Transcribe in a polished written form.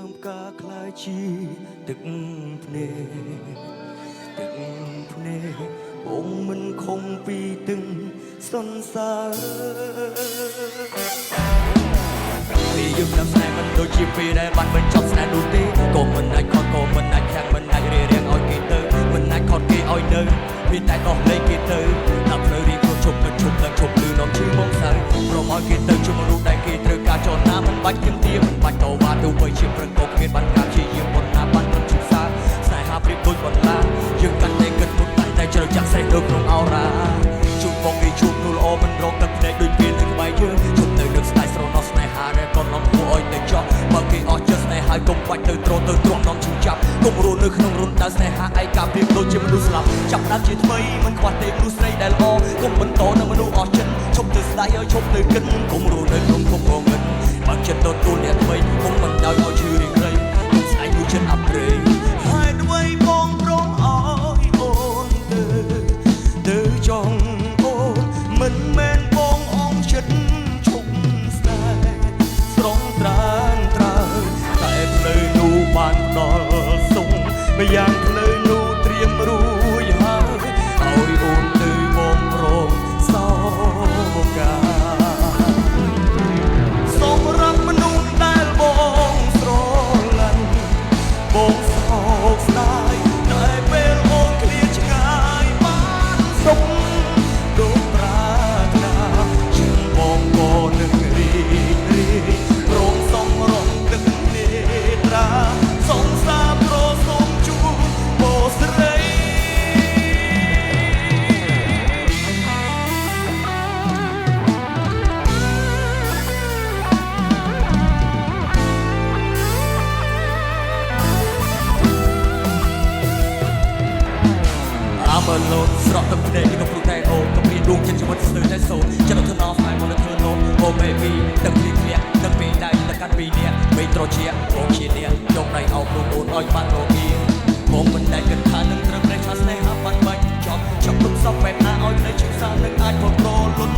ដើមការខ្លាយជាទឹកភ្នែកទឹកភ្នែកបងមិនខំពីទឹងសន្សើរពីយប់nămស្នេហ៍មិនដូចជាពេលដែលបានបញ្ចប់ស្នេហ៍នោះទេក៏មិនអាចខត់ក៏មិនអាចខាំងមិនអាចរារាំងឲ្យគេទៅមិនអាចខត់គេឲ្យនៅវាតែដោះលែងគេទៅដល់ផ្លូវរៀបឈប់មិនឈប់ឡើងឈប់លឺនំឈឺមកសៅព្រមឲ្យគេទៅជុំមនុស្សដែលគេត្រូវការចរណាមិនបាច់ទៀមទាមិនបាច់តវ៉ាទោះបីជាប្រកបគ្មានបានការព្យាយាមប៉ុណ្ណាបានមិនជិះសាស្នេហាព្រៀបដូចបន្លាយើងកាន់តែគិតមុខតែជ្រៅចាក់សេះនៅក្នុងអោរ៉ាជួបបងគេជួបនោះល្អមិនរកទឹកភ្នែកដូចពេលនៅក្បែរយើងជុំទៅនឹកស្ដាយស្រណោះស្នេហាដែលកូននំគួរឲ្យទៅចោះបើគេអស់ចិត្តស្នេហាកុំបាច់ទៅត្រទៅទ្រាំនំឈឺចាប់កុំរស់នៅក្នុងរន្ធដែលស្នេហាឯកាព្រៀបដូចជាមនុស្សស្លាប់ចាប់ដើមជាថ្មីមិនខ្វះទេមនុស្សស្រីដែលល្អកុំបន្តនឹងមនុស្សអស់ចិត្តឈប់ទៅស្ដាយឲ្យឈប់ទៅគិតកុំរស់នៅក្នុងគុកងឹតបើចិត្តទទួលអ្នកថ្មីកុំមិនដោយឲ្យឈឺរៀងរៃកុំស្ដាយមួយចិត្តអាប់រេហេតុអ្វីបងព្រមឲ្យអូនទៅចង់អូនមិនមែនបងអងចិត្តឈប់ស្ដាយស្រងត្រានត្រើតែផ្លូវនោះបានដល់សុំម្យ៉ាងផ្លូវនោះត្រៀមរួចហើយឲ្យអូនទៅបងព្រមសោកាសម្រាប់មនុស្សដែលបងស្រឡាញ់បងសោកស្ដាយតែពេលអូនឃ្លាតឆ្ងាយបានសុំដូចប្រាថ្នាជាងបងក៏នឹងរីករាយព្រមសំរងទឹកនេត្រាសងសាប្រសូមជួបបងស្រីមើលលោតស្រក់ទឹកភ្នែកក៏ព្រុសតែហូរក៏ព្រៀនដួងចិត្តជីវិតស្ទើរតែសូន្យចិត្តទៅដល់ស្នេហ៍មកធ្វើលោត Oh baby ទឹកភ្លៀងធ្លាក់ទឹកពេលដៃទឹកកាត់ពីនេះមេត្រជាបងជាអ្នកចង់ដៃអោបខ្លួនអូនឲ្យបានរងាបងមិនដែលគិតថានឹងត្រូវប្រេះឆាស្នេហាបានបាច់ចប់ទុកសពបែបណាឲ្យភ្នែកឈឺសានឹងអាចគ្រប់គ្រងលុន